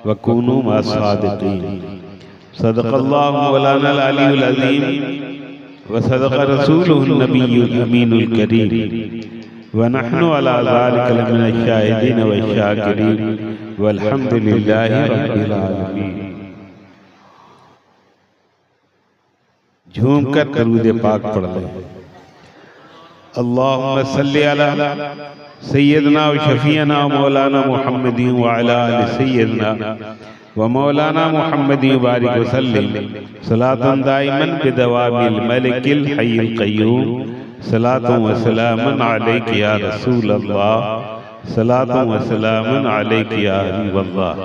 वकूनू मस्सादिकीन। सदक़ल्लाहु मौलाना अल-अलीयुल अज़ीम व सदक़ रसूलुहुन नबियुल अमीनुल करीम व नहनु अला ज़ालिका लमिनश शाहिदीन व शाकिरीन वल्हम्दुलिल्लाहि रब्बिल आलमीन। झूम कर दरूद पाक पढ़ लें। अल्लाहुम्मा सल्ली अला सय्यदना व शफीअना मौलाना मुहम्मदिन व अला आलि सय्यदना व मौलाना मुहम्मदिन बारिक वसल्लिम सलातन दाइमन बिदवामिल मलिकिल हय्यिल क़य्यूम। सलातु व सलामुन अलैका या रसूल अल्लाह, सलातु व सलामुन अलैका या हबीबल्लाह।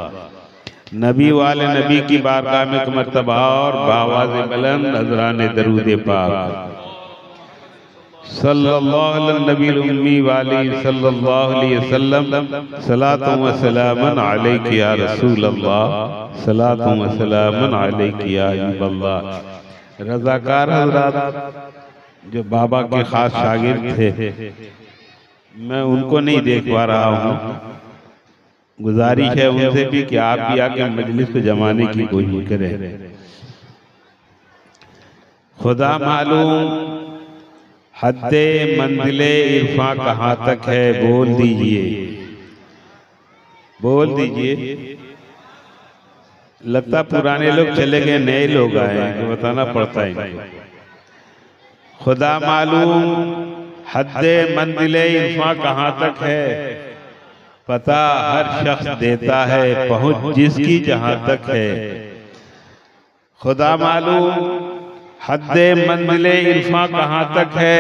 नबी वाले नबी की बारगाह में एक मर्तबा और बावाज़ बुलंद नज़राने दरूद पाक सल्लल्लाहु अलैहि नबील उम्मी वाली सल्लल्लाहु अलैहि वसल्लम। सलातु व सलामुन अलैका या रसूल अल्लाह, सलातु व सलामुन अलैका या हबीबल्लाह। रज़ाकार हज़रात जो बाबा के खास शागिर्द थे, मैं उनको नहीं देख पा रहा हूँ। गुजारिश है उनसे भी कि आप भी आके मजलिस को जमाने की कोशिश करें। खुदा मालूम हद्दे मंजिले इरफा कहाँ तक है, बोल दीजिए, बोल दीजिए। लगता पुराने लोग चले गए, नए लोग आए तो बताना पड़ता है इनको। खुदा मालूम हद्दे मंजिले इरफा कहाँ तक है, पता हर शख्स देता है पहुंच जिसकी जहां तक है। खुदा मालूम हद्दे मंजिले इरफा कहाँ तक है,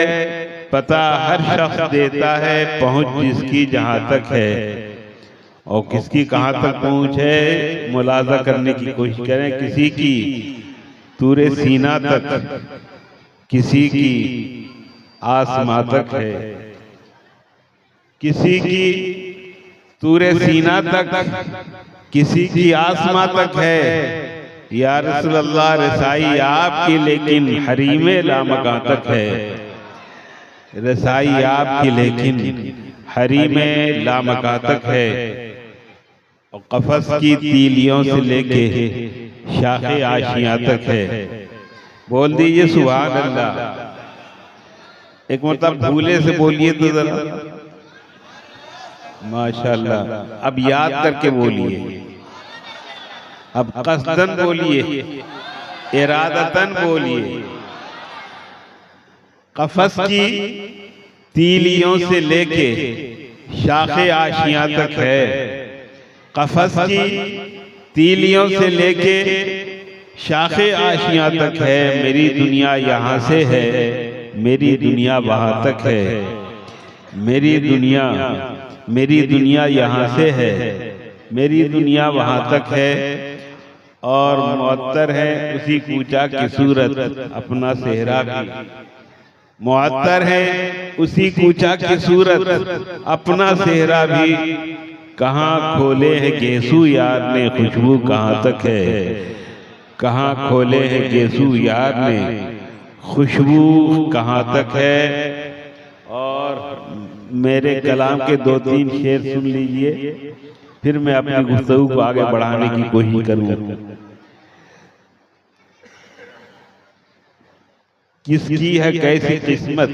पता हर शख्स देता है पहुंच जिसकी जहां तक है। और किसकी कहाँ तक पहुंच है मुलाजा करने की कोशिश करें। किसी की तूरे सीना तक, किसी की आसमां तक है, किसी की तूरे सीना तक, किसी की आसमां तक है। या रसूल अल्लाह रसाई आपकी लेकिन हरीमे लामकां तक है, रसाई आपकी लेकिन हरीमे लामकां तक है। और कफस की तीलियों से लेके शाखे आशियां तक है। बोल दीजिए सुभान अल्लाह। एक मतलब भूले से बोलिए तो जरा माशाअल्लाह। अब याद करके बोलिए, अब कसदन बोलिए, इरादतन बोलिए। कफस की तीलियों से लेके शाखे आशियां तक है। कफस की तीलियों से लेके शाखे आशियां तक है। मेरी दुनिया यहाँ से है, मेरी दुनिया वहां तक है। मेरी दुनिया यहाँ से है, मेरी दुनिया वहां तक है। और मुअत्तर है उसी कूचा की सूरत अपना सेहरा भी। मुअत्तर है उसी कूचा की सूरत अपना सेहरा भी। कहाँ खोले हैं गेसू यार ने खुशबू कहाँ तक है, कहाँ खोले हैं गेसू यार ने खुशबू कहाँ तक है। और मेरे कलाम के 2-3 शेर सुन लीजिए, फिर मैं अपनी गुफ्तगू को आगे बढ़ाने की कोशिश करूंगा। किसकी है कैसी किस्मत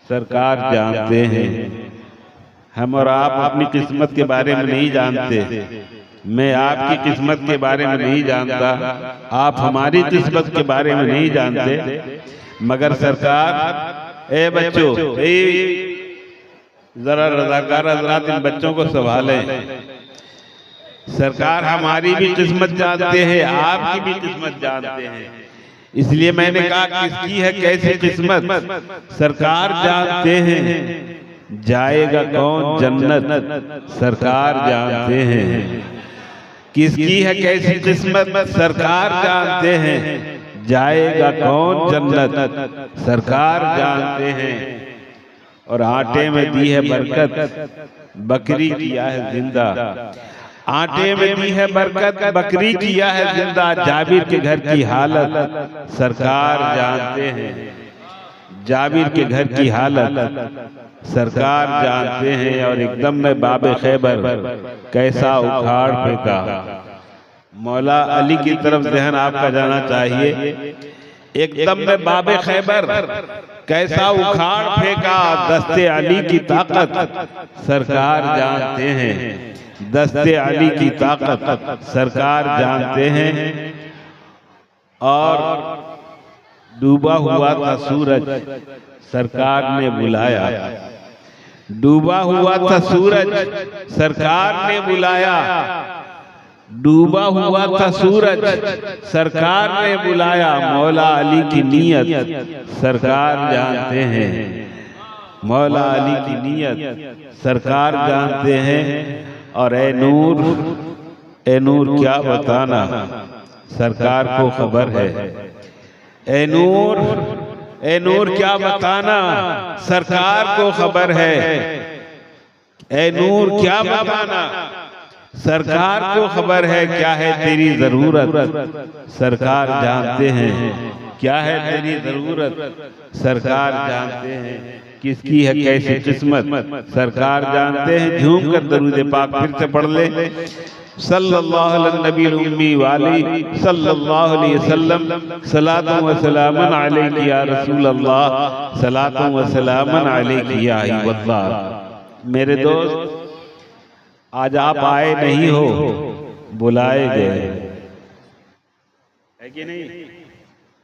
सरकार जानते हैं। हम और आप अपनी किस्मत के बारे में नहीं जानते, मैं आपकी किस्मत के बारे में नहीं जानता, आप हमारी किस्मत के बारे में नहीं जानते। मगर सरकार, ए बच्चों, जरा रज़ाकार हज़रात इन बच्चों को संभालें। सरकार हमारी भी किस्मत जानते हैं, आपकी भी किस्मत जानते हैं। इसलिए मैंने कहा किसकी है कैसी किस्मत सरकार जानते हैं। जाएगा कौन जन्नत सरकार जानते हैं। किसकी है कैसी किस्मत सरकार जानते हैं। जाएगा कौन जन्नत सरकार जानते हैं। और आटे में दी है बरकत, बकरी किया है जिंदा। आटे में दी है बरकत, बकरी किया है जिंदा। जाबिर के घर की हालत सरकार जानते हैं। जाबिर के घर की हालत सरकार जानते हैं, और एकदम में बाबे खैबर कैसा उखाड़ फेंका। मौला अली की तरफ ज़हन आपका जाना चाहिए। एकदम में बाबे खैबर कैसा उखाड़ फेंका, दस्ते अली की ताकत सरकार जानते हैं। दस्ते अली की ताकत सरकार जानते हैं। और डूबा हुआ था सूरज सरकार ने बुलाया। डूबा हुआ था सूरज सरकार ने बुलाया। डूबा हुआ था सूरज सरकार ने बुलाया। मौला अली की नीयत सरकार जानते हैं। मौला अली की नीयत सरकार जानते हैं। और ए नूर क्या बताना, सरकार को खबर है। ए नूर क्या बताना, सरकार को खबर है। ए नूर क्या बताना, सरकार को खबर है। क्या है तेरी जरूरत, सरकार जानते हैं। क्या है तेरी जरूरत, सरकार जानते हैं। किसकी है कैसी किस्मत, सरकार जानते हैं। झूम कर दरूद पाक फिर से पढ़ ले। सल्लल्लाहु अलैहि नबील उम्मी वाली सल्लल्लाहु अलैहि वसल्लम सलातु व सलामन अलैहि या रसूल अल्लाह सलातु व सलामन अलैहि या हिब्बल्लाह। मेरे दोस्त, आज आप आए नहीं हो, बुलाए गए है कि नहीं?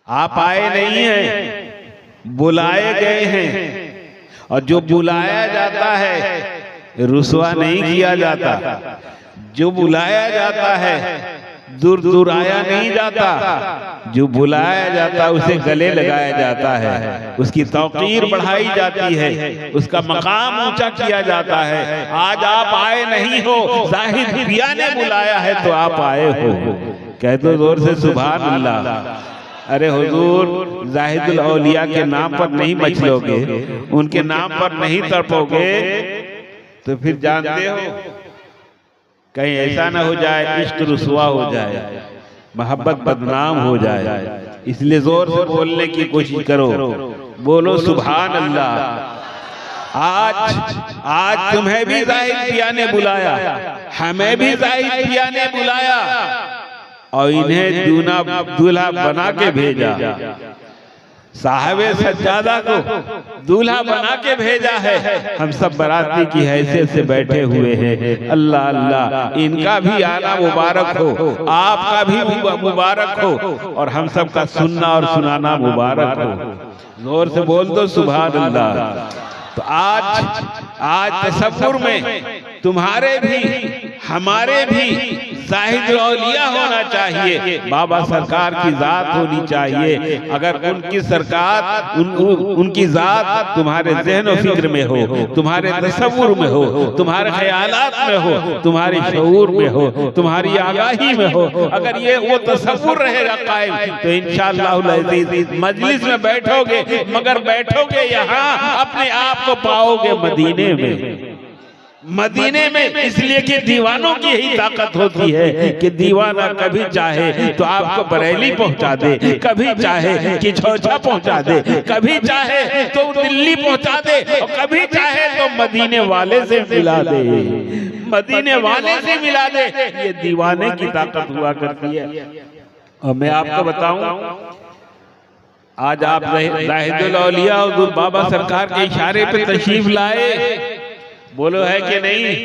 आप आए नहीं हैं, बुलाए गए हैं। और जो बुलाया जाता है रुसवा नहीं किया जाता। जो बुलाया जाता है दूर दूर आया नहीं जाता। जो बुलाया जाता उसे गले लगाया जाता है, उसकी तौकीर बढ़ाई जाती है, उसका मकाम ऊंचा किया जाता है। आज आप आए नहीं हो, जाहिद पिया ने बुलाया है तो आप आए हो। कह दो जोर से सुभान अल्लाह। अरे हुजूर, जाहिदुल औलिया के नाम पर नहीं मचलोगे, उनके नाम पर नहीं तड़पोगे तो फिर जानते हो कहीं ऐसा ना हो जाए इश्क रुसवा हो जाए, मोहब्बत बदनाम हो जाए। इसलिए जोर से बोलने की कोशिश करो। बोलो सुभान अल्लाह। आज तुम्हें भी जाहिद पिया ने बुलाया, हमें भी जाहिद पिया ने बुलाया, और इन्हें दूल्हा बना के भेजा। साहिबे सज्जादा को दूल्हा बना के भेजा है। हम सब बराती की हैसियत से बैठे हुए हैं। अल्लाह अल्लाह, इनका भी आना मुबारक हो, आपका भी मुबारक हो, और हम सब का सुनना और सुनाना मुबारक हो। जोर से बोल दो सुभान अल्लाह। तो आज तसव्वुर में तुम्हारे भी हमारे भी जाहिद औलिया होना चाहिए। बाबा सरकार की जात होनी चाहिए। अगर उनकी सरकार उनकी जात तुम्हारे ज़हन और फिक्र में हो, तुम्हारे तसव्वुर में हो, तुम्हारे ख्यालात में हो, तुम्हारे शऊर में हो, तुम्हारी आगाही में हो, अगर ये वो तसव्वुर रहेगा कायम तो इंशाअल्लाह अज़ीज़ मजलिस में बैठोगे, मगर बैठोगे यहाँ अपने आप को पाओगे मदीने में। मदीने में इसलिए कि दीवानों की यही ताकत होती है कि दीवाना कभी चाहे तो आपको बरेली पहुंचा दे, कभी चाहे कि झोझा पहुंचा दे, कभी चाहे तो दिल्ली पहुंचा दे, और कभी चाहे तो मदीने वाले से मिला दे। मदीने वाले से मिला दे, ये दीवाने की ताकत हुआ करती है। और मैं आपको बताऊं, आज आप जाहिदुल औलिया हुजूर बाबा सरकार के इशारे पे तशरीफ लाए। बोलो है कि नहीं?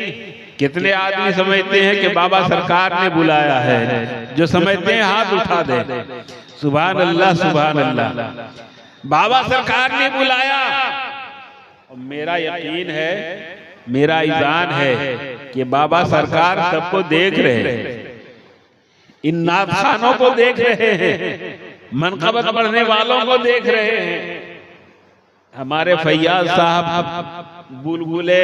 कितने आदमी समझते हैं कि बाबा सरकार ने बुलाया है? जो समझते हैं हाथ उठा दे। सुभान अल्लाह, सुभान अल्लाह। बाबा सरकार ने बुलाया। और मेरा यकीन है, मेरा ईज़ान है कि बाबा सरकार सबको देख रहे हैं। इन नाथखानों को देख रहे हैं, मनक़बत पढ़ने वालों को देख रहे हैं। हमारे फैयाज साहब बुलबुले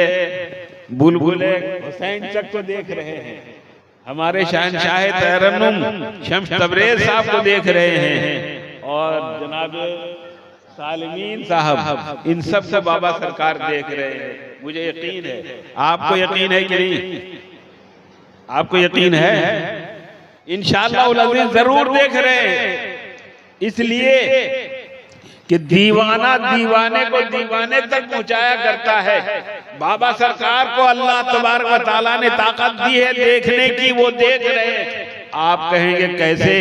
हुसैन चक को देख रहे हैं। हमारे शहंशाह तरन्नुम शम्स तबरेज साहब को देख रहे हैं। और जनाब सालिमीन साहब, इन सब को बाबा सरकार देख रहे हैं। मुझे यकीन है, आपको यकीन है कि नहीं? आपको यकीन है? इंशाअल्लाह जरूर देख रहे हैं। इसलिए कि दीवाना दीवाने को दीवाने तक पहुंचाया करता है। बाबा सरकार को अल्लाह तबारक व तआला ने ताकत दी है देखने की, वो देख रहे हैं। आप कहेंगे कैसे?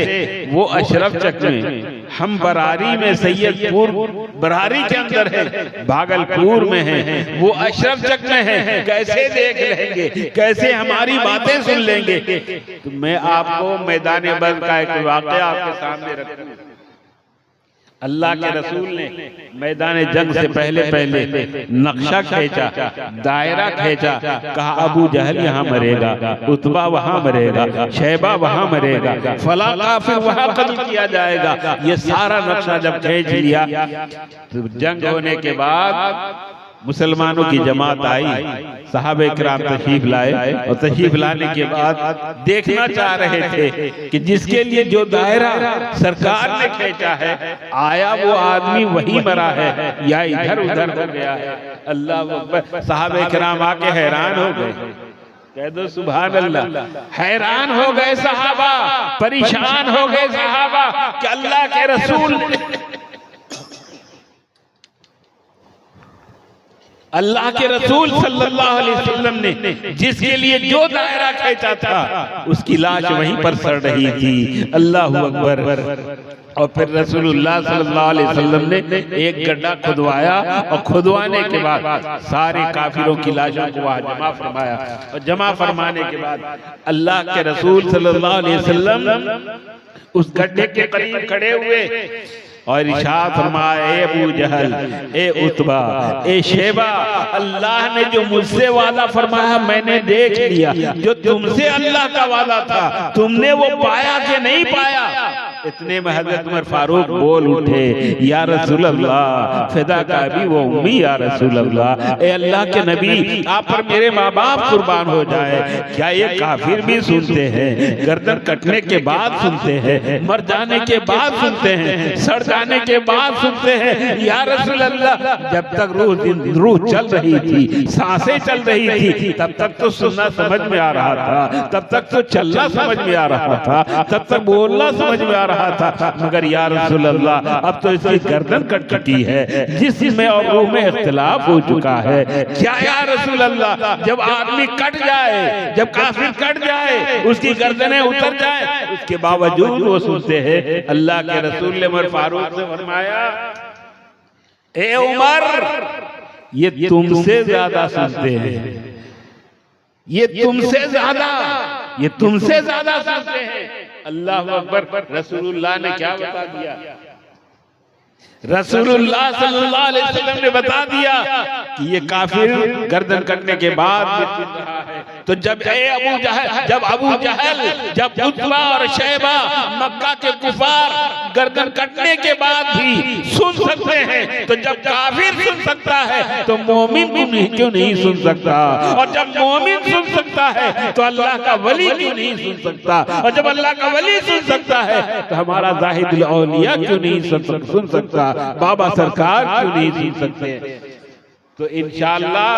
वो अशरफ चक में, हम बरारी में, सैयदपुर बरारी के अंदर है, भागलपुर में है, वो अशरफ चक में है, कैसे देख लेंगे, कैसे हमारी बातें सुन लेंगे? तो मैं आपको मैदान बद्र का एक वाक़या आपके सामने रखूं। अल्लाह के रसूल ने मैदान जंग से पहले नक्शा खींचा, दायरा खींचा, कहा अबू जहल यहाँ मरेगा, उतबा वहाँ मरेगा, शैबा वहाँ मरेगा, फला काफिर वहाँ कत्ल किया जाएगा। ये सारा नक्शा जब खींच लिया तो जंग होने के बाद मुसलमानों की जमात आई, सहाबे किराम तशरीफ लाए और तशरीफ लाने के बाद देखना चाह रहे थे कि जिसके लिए जो दायरा सरकार ने खींचा है, आया वो आदमी वही मरा है या इधर उधर हो गया है। अल्लाह अकबर। सहाबे किराम आके हैरान हो गए। कह दो सुभान अल्लाह। हैरान हो गए सहाबा, परेशान हो गए सहाबा कि अल्लाह के रसूल सल्लल्लाहु अलैहि वसल्लम ने जिसके लिए जो दायरा खींचा था उसकी लाश वहीं पर सड़ रही थी। अल्लाह अकबर। और फिर रसूलुल्लाह सल्लल्लाहु अलैहि वसल्लम ने एक गड्ढा खुदवाया और खुदवाने के बाद सारे काफिरों की लाशों को वहां जमा फरमाया और जमा फरमाने के बाद अल्लाह के रसूल सल्लल्लाहु अलैहि वसल्लम उस गड्ढे के करीब खड़े हुए और इरशाद फरमाया, ए अबू जहल, ए उतबा, ए शेबा, अल्लाह ने जो मुझसे वादा फरमाया मैंने देख लिया। जो तुमसे अल्लाह का वादा था तुमने वो पाया कि नहीं पाया? इतने में हज़रत उमर फारूक बोल उठे, या रसूल अल्लाह, फिदा का भी वो उम्मी, या रसूल अल्लाह, ए अल्लाह के नबी, आप पर मेरे माँ बाप कुर्बान हो जाए। क्या ये काफिर भी सुनते हैं? गर्दन कटने के बाद सुनते हैं, मर जाने के बाद सुनते हैं, सड़ जाने के बाद सुनते हैं। या रसूल अल्लाह, जब तक रूह चल रही थी, सांसें चल रही थी, तब तक तो सुनना समझ में आ रहा था, तब तक तो चलना समझ में आ रहा था, तब तक बोलना समझ में आ रहा था। मगर या रसूल अल्लाह, अब तो इसकी गर्दन कट चुकी है, जिसमें और रूह में इख्तिलाफ हो चुका है। क्या या रसूल अल्लाह, जब आदमी कट जाए, जब काफिर कट जाए, उसकी गर्दनें उतर जाए, उसके बावजूद वो सुनते हैं? अल्लाह के रसूल ने उमर फारूक से फरमाया, ए उमर, ये तुमसे ज्यादा सुनते हैं, ये तुमसे ज्यादा सुनते हैं। अल्लाह अकबर। रसूलुल्लाह ने क्या बता दिया? रसूलुल्लाह सल्लल्लाहु अलैहि वसल्लम ने बता दिया कि ये काफिर गर्दन कटने के बाद भी सुन रहा है। तो जब अबू जहल, जब उतबा और शैबा, मक्का के कुफार गर्दन कटने के बाद भी सुन सकते हैं, तो जब काफिर सुन सकता है तो मोमिन क्यों नहीं सुन सकता? और जब मोमिन सुन सकता है तो अल्लाह का वली क्यों नहीं सुन सकता? और जब अल्लाह का वली सुन सकता है तो हमारा जाहिदुल औलिया क्यों नहीं सुन सकता? बाबा सरकार क्यों नहीं सुन सकते? तो इंशाअल्लाह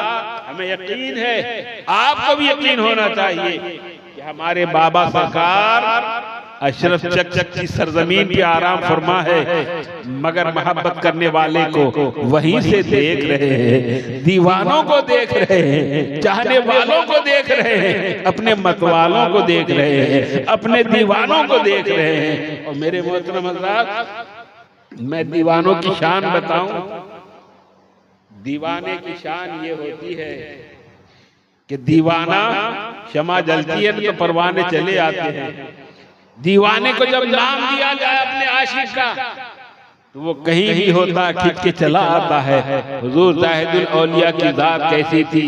हमें यकीन है, आपको भी यकीन होना चाहिए कि हमारे बाबा सरकार अशरफ चक की सरजमीन पे आराम फरमा है, मगर मोहब्बत करने वाले को वहीं से देख रहे हैं, दीवानों को देख रहे हैं, चाहने वालों को देख रहे हैं, अपने मतवालों को देख रहे हैं, अपने दीवानों को देख रहे हैं। और मेरे मोहतरम हज़रात, मैं दीवानों की शान बताऊं। दीवाने की शान ये होती है कि दीवाना शमा जलती है तो परवाने चले आते हैं। दीवाने को जब नाम दिया जाए अपने आशिक का तो वो कहीं भी होता खिंच के चला आता है। हुजूर जाहिदुल औलिया की जात कैसी थी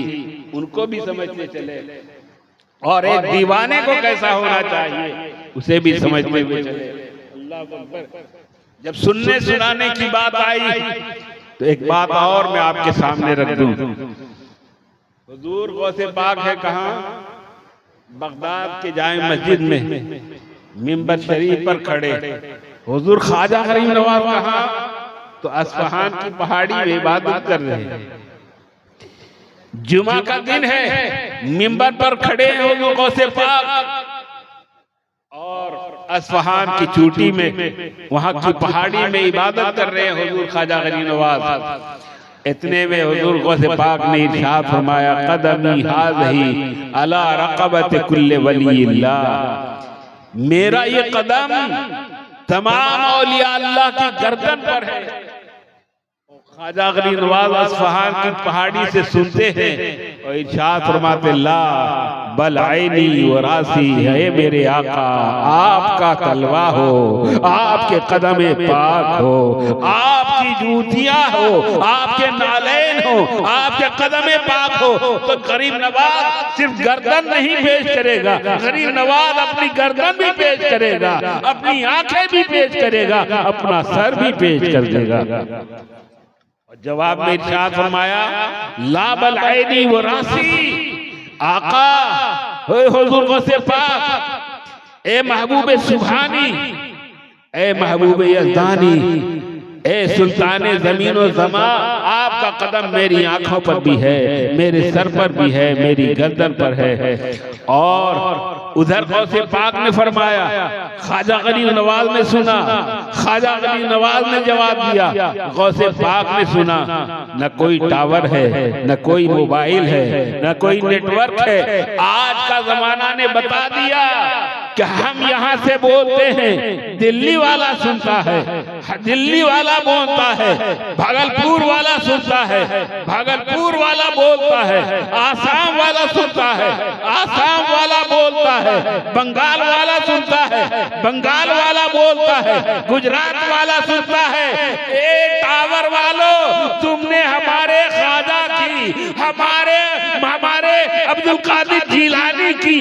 उनको भी समझते चले, और एक दीवाने को कैसा होना चाहिए उसे भी समझते हुए चले। अल्लाह अकबर। जब सुनने सुनाने की बात आई तो एक बात और मैं आपके सामने रख दूं। हुजूर गौसे पाक है कहाँ? बगदाद के जामे मस्जिद में मिंबर शरीफ पर खड़े। हुजूर ख्वाजा गरीब नवाज कहाँ? तो अस्फहान की पहाड़ी में इबादत कर रहे हैं। जुमा का दिन है, मिंबर पर खड़े हैं हुजूर गौसे पाक और अस्फहान की चोटी में, वहां की पहाड़ी में इबादत कर रहे हैं हुजूर ख्वाजा गनी नवाज। इतने में हुजूर गौसे पाक ने इरशाद फरमाया, कदमी हाज़ही अला रक़बत कुल्ले वलील्लाह, मेरा ये कदम तमाम औलिया अल्लाह की गर्दन पर है। ख्वाजा गनी नवाज अस्फहान की पहाड़ी से सुनते हैं और इरशाद फरमाते, ला बल आईनी व रासी है मेरे आका, आपका तलवा हो, आपके कदमे पाक हो, आपकी जूतियां हो, आपके नालैन हो, आपके कदमे पाक हो। तो गरीब नवाज सिर्फ गर्दन नहीं पेश करेगा, गरीब नवाज अपनी गर्दन भी पेश करेगा, अपनी आंखें भी पेश करेगा, अपना सर भी पेश कर देगा। जवाब में इरशाद फरमाया, ला बल आईनी व रासी, आका हुजूर गौसे पाक, ए महबूब सुभानी, ए महबूब यज़दानी, ए सुल्तान ज़मीन व ज़मा, आपका कदम मेरी आंखों पर भी है, मेरे सर पर भी है, मेरी गर्दन पर है। और उधर गौसे पाक ने फरमाया, ख्वाजा गनी नवाज ने सुना, ख्वाजा गनी नवाज ने जवाब दिया, गौसे पाक ने सुना, न कोई टावर है, न कोई मोबाइल है, न कोई नेटवर्क है। आज का जमाना ने बता दिया कि हम यहाँ से बोलते हैं, दिल्ली वाला सुनता है, दिल्ली वाला बोलता है, भागलपुर वाला सुनता है, भागलपुर वाला बोलता है, आसाम वाला सुनता है, आसाम वाला बोलता है, बंगाल वाला सुनता है, बंगाल वाला बोलता है, गुजरात वाला सुनता है। ए टावर वालों, तुमने हमारे ख्वाजा की, हमारे अब्दुल कादिर जिलानी की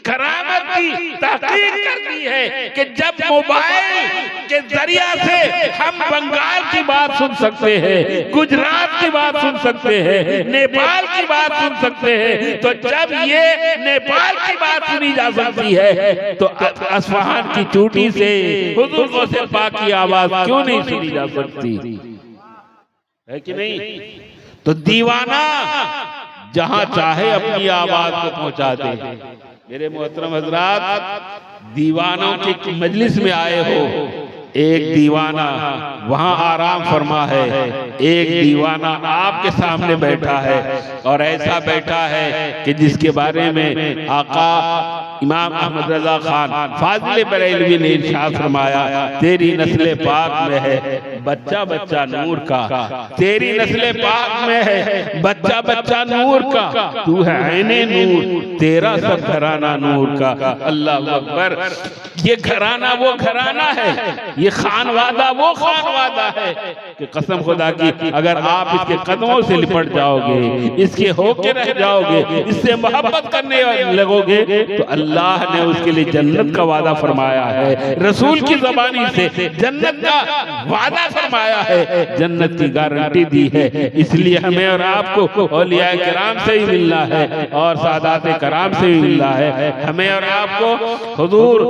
करामत की तहकीक कर दी है कि जब मोबाइल के जरिया से हम बंगाल की बात सुन सकते हैं, गुजरात की बात सुन सकते हैं, नेपाल की बात सुन सकते हैं, तो जब ये नेपाल की बात सुनी जा सकती है तो अस्फहान की चोटी से हुजूर गौसे पाक की आवाज क्यों नहीं सुनी जा सकती है कि नहीं? तो दीवाना जहां चाहे अपनी आवाज को पहुंचा दे। मेरे मोहतरम हजरात, दीवानों की मजलिस में आए हो, एक दीवाना वहां आराम फरमा है, एक दीवाना आपके सामने बैठा है और ऐसा बैठा है कि जिसके बारे में आका इमाम अहमद रजा खान फाजिल बरेलवी ने इरशाद फरमाया, तेरी नस्ल पाक में है बच्चा बच्चा नूर का, तेरी नस्ल पाक में है बच्चा बच्चा नूर का, तू है ऐने नूर, तेरा सब घराना नूर का। अल्लाह अकबर। ये घराना वो घराना है, ये खानवादा वो खानवादा है कि कसम खुदा की अगर आप इसके कदमों से लिपट जाओगे, इसके होके रह जाओगे, इससे मोहब्बत करने लगोगे तो अल्लाह ने उसके लिए जन्नत का वादा फरमाया है, रसूल की ज़बानी से जन्नत का वादा फरमाया है, जन्नत की गारंटी दी है। इसलिए हमें और आपको औलिया किराम से ही मिलना है और सादात कराम से भी मिलना है। हमें और आपको हुजूर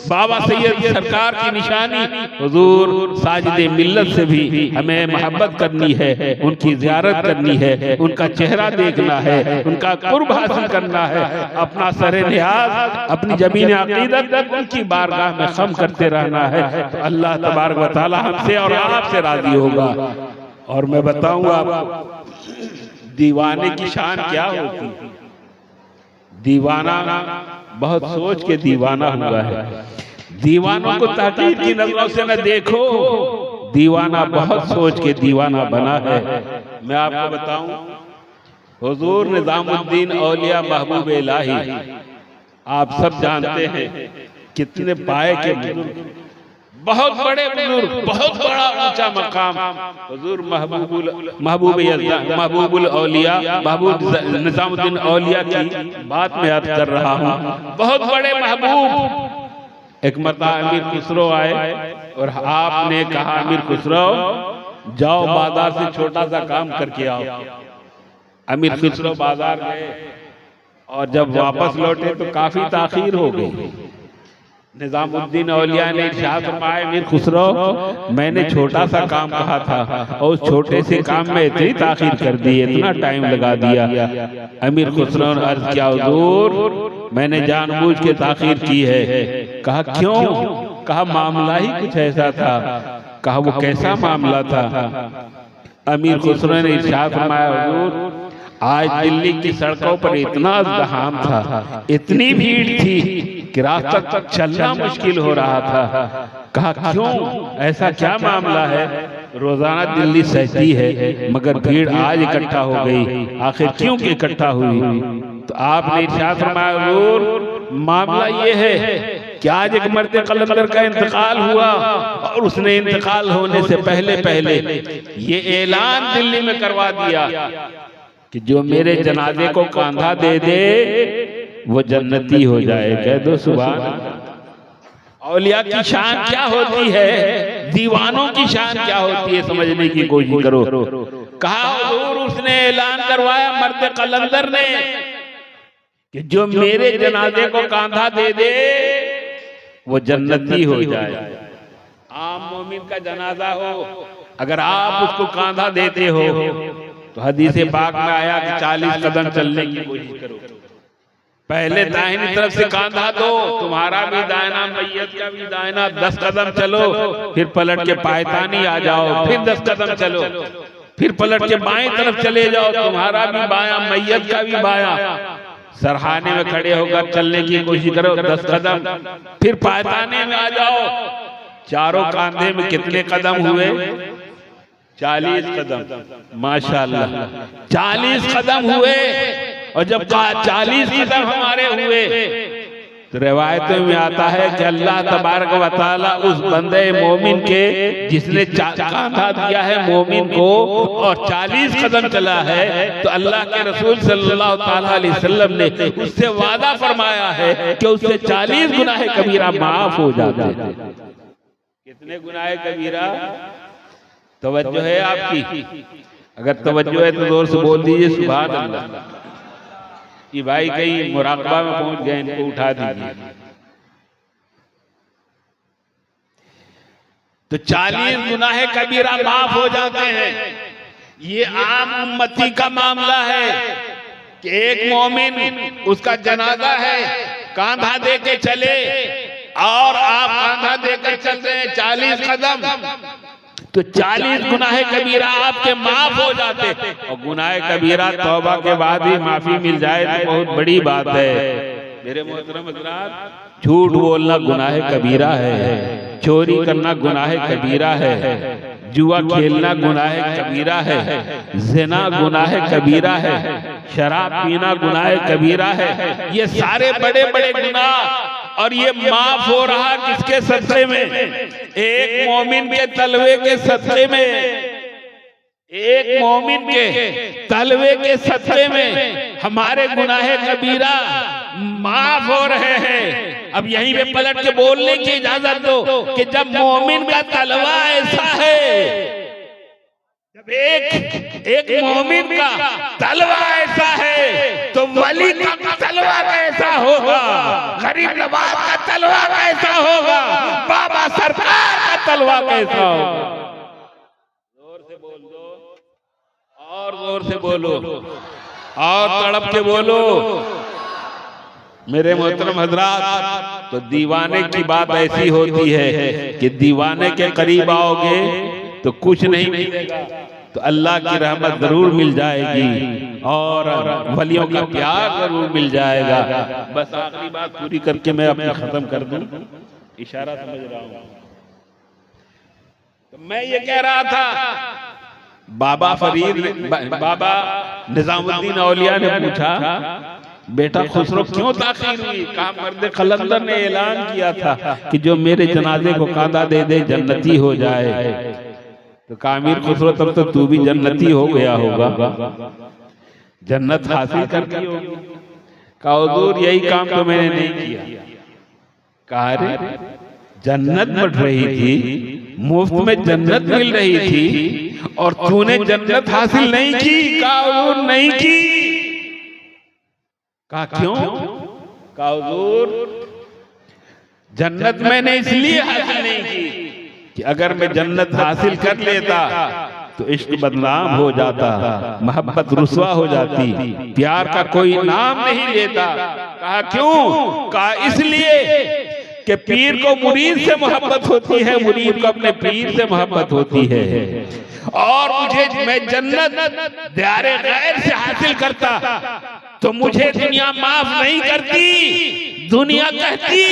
बाबा सैयद सरकार की निशानी हुजूर साजिद मिल्लत से भी हमें मोहब्बत करनी है, उनकी ज़ियारत करनी है, उनका चेहरा देखना है, उनका कुर्ब हासिल करना है, अपना सरे नियाज अपनी जमीन अकीदत उनकी बारगाह में खम करते रहना है। तो अल्लाह तबारक व तआला हमसे और आपसे राजी होगा। और मैं बताऊंगा आपको दीवाने की शान क्या होती। दीवाना बहुत सोच के दीवाना हुआ है। दीवानों को ताकीद की नजरों से न देखो, दीवाना बहुत सोच के दीवाना बना है। मैं आपको बताऊं, हुजूर निजामुद्दीन औलिया महबूब इलाही आप सब जानते हैं कितने पाए के बुजुर्ग, बहुत बड़े बुजुर्ग, बहुत बड़ा ऊंचा मकाम हुजूर महबूबुल औलिया महबूब निजामुद्दीन औलिया की बात में याद कर रहा हूँ। बहुत बड़े महबूब। एक मरतबा अमीर खुसरो आए और आपने कहा, अमीर खुसरो जाओ बाजार से छोटा सा काम करके आओ। अमीर खुसरो बाजार गए और जब वापस लौटे तो काफी ताखीर हो गई। निजामुद्दीन औलिया ने इरशाद फरमाया, मीर खुसरो, मैंने छोटा सा काम कहा था और उस छोटे से काम में इतनी ताखीर कर दी, इतना टाइम लगा दिया। अमीर खुसरो ने अर्ज किया, हुजूर मैंने जानबूझ के ताखीर की है। कहा क्यों? कहा मामला ही कुछ ऐसा था। कहा वो कैसा मामला था? अमीर खुसरो ने इरशाद फरमाया, हुजूर आज दिल्ली की सड़कों पर इतना ज़हाम था, इतनी भीड़ थी कि रास्ता तक चलना मुश्किल हो रहा था। कहा क्यों, ऐसा क्या मामला है? रोजाना दिल्ली सहती है मगर भीड़ आज इकट्ठा हो गई, आखिर क्यों इकट्ठा हुई? तो आपने इरशाद फरमाया, हुजूर मामला ये है कि आज एक मर्द कलंदर का इंतकाल हुआ और उसने इंतकाल होने से पहले पहले ये ऐलान दिल्ली में करवा दिया कि जो मेरे जनाजे को कांधा दे दे वो जन्नती हो जाए। कह दो सुभान अल्लाह। औलिया की शान क्या होती है, दीवानों की शान क्या होती है, समझने की कोशिश करो। कहा हुजूर उसने ऐलान करवाया मर्द कलंदर ने कि जो मेरे जनाजे को कांधा दे दे वो जन्नती हो जाए। आम मोमिन का जनाजा हो, अगर आप उसको कांधा देते हो तो हदीस पाक में आया कि 40 कदम चलने की कोशिश करो। पहले दाहिनी तरफ से कांधा दो, तुम्हारा भी दाहिना मैयत का भी दाहिना, 10 कदम चलो, फिर पलट के पायतानी आ जाओ, फिर 10 कदम चलो, फिर पलट के बाएं तरफ चले जाओ, तुम्हारा भी बायां मैयत का भी बायां। सरहाने में खड़े होकर चलने की कोशिश करो, 10 कदम, फिर पायताने में आ जाओ। चारों कांधे में कितने कदम हुए? 40 कदम। माशाअल्लाह 40 कदम हुए। और जब 40 कदम हमारे हुए तो रिवायतों में आता है कि अल्लाह तबारक व तआला उस बंदे मोमिन के जिसने कांधा दिया है मोमिन को और 40 कदम चला है, तो अल्लाह के रसूल सल्लल्लाहु ताला अलैहि वसल्लम ने उससे वादा फरमाया है कि उससे 40 गुनाह कबीरा माफ हो जाते हैं। कितने गुनाह कबीरा? तवज्जो है आपकी? अगर तवज्जो है तो जोर से बोल दीजिए सुभान अल्लाह। कि भाई कहीं मुराकबा में पहुंच गए, इनको उठा दीजिए। तो 40 गुनाह कबीरा माफ हो जाते हैं। ये आम उम्मती का मामला है कि एक मोमिन उसका जनाजा है, कांधा दे के चले और आप कांधा देकर चल रहे हैं 40 कदम, तो 40 गुनाह कबीरा आपके माफ हो जाते। और गुनाह कबीरा तौबा के बाद ही माफी मिल जाए तो बहुत बड़ी बात है। मेरे मोहतरम हज़रात, झूठ बोलना गुनाह कबीरा है, चोरी करना गुनाह कबीरा है, जुआ खेलना गुनाह कबीरा है, ज़िना गुनाह कबीरा है, शराब पीना गुनाह कबीरा है। ये सारे बड़े बड़े गुनाह, और ये माफ हो रहा किसके सदक़े में? एक मोमिन के तलवे के सदक़े में। एक मोमिन के तलवे के सदक़े में हमारे गुनाह कबीरा माफ हो रहे हैं। अब यहीं पे पलट के बोलने की इजाजत दो कि जब मोमिन का तलवा ऐसा है, जब एक मोमिन का तलवा ऐसा है तो वली का तलवा कैसा होगा? गरीब नवाज का तलवा कैसा होगा? बाबा सरकार का तलवा कैसा होगा? जोर से बोल दो, और जोर से बोलो, और तड़प के बोलो। मेरे मोहतरम हजरात, तो दीवाने की बात ऐसी होती है कि दीवाने के करीब आओगे तो कुछ नहीं मिलेगा, तो अल्लाह की रहमत जरूर मिल जाएगी और वलियों का प्यार जरूर मिल जाएगा। बस आखिरी बात पूरी करके मैं अपना खत्म कर दूं, इशारा समझ रहा हूं। तो मैं ये कह रहा था, बाबा निजामुद्दीन औलिया ने पूछा, बेटा खुसरो क्यों ताखीर हुई? कहा मर्द कलंदर ने ऐलान किया था कि जो मेरे जनाजे को कांधा दे दे जन्नती हो जाए। तो कामिर खुसरो तब तो तू भी जन्नती हो गया होगा, जन्नत हासिल कर दी होगी। कहा हुजूर यही काम तो मैंने नहीं किया। कहा रे जन्नत बढ़ रही थी, मुफ्त में जन्नत मिल रही थी और तूने जन्नत हासिल नहीं की? कहा हुजूर नहीं की। कहा क्यों? कहा हुजूर जन्नत मैंने इसलिए हासिल नहीं की कि अगर मैं जन्नत हासिल कर लेता तो इश्क बदनाम हो जाता, मोहब्बत रुसवा हो जाती, प्यार का कोई नाम नहीं लेता। कहा क्यों? कहा इसलिए कि पीर को मुरीद से मोहब्बत होती है, मुरीद को अपने पीर से मोहब्बत होती है। और मैं जन्नत दारे गैर से हासिल करता तो मुझे दुनिया माफ नहीं करती। दुनिया कहती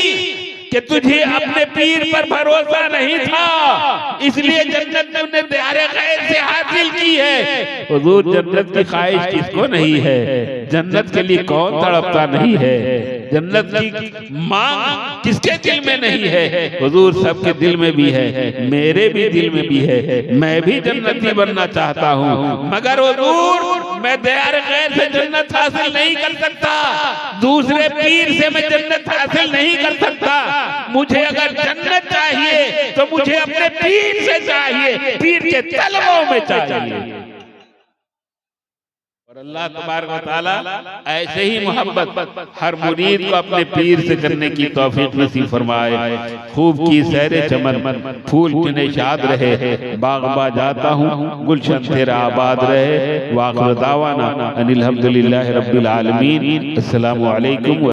कि तुझे अपने पीर पर भरोसा नहीं था, इसलिए जन्नत तुमने दारे गैर से हासिल की है। हुजूर जन्नत की ख्वाहिश किसको नहीं है? जन्नत के लिए कौन तड़पता नहीं है? जन्नत की मांग किसके दिल में नहीं है? हुजूर सबके दिल में भी है, मेरे भी दिल में भी है। मैं भी जन्नती बनना चाहता हूँ, मगर हुजूर मैं दारे गैर से जन्नत हासिल नहीं कर सकता, दूसरे पीर से मैं जन्नत हासिल नहीं कर सकता। मुझे अगर जन्नत चाहिए तो मुझे अपने पीर से चाहिए, पीर के तलबों में चाहिए। और अल्लाह तबारक व तआला ऐसे ही मोहब्बत हर मुरीद को अपने पीर से करने की तौफीक नसीब फरमाए। खूब की सैरे चमन, फूल चुने शाद रहे, बागबा जाता हूँ गुलशन तेरा आबाद रहे। वाखिर दावाना अनिल हम्दुलिल्लाहि रब्बिल आलमीन। अस्सलामु अलैकुम।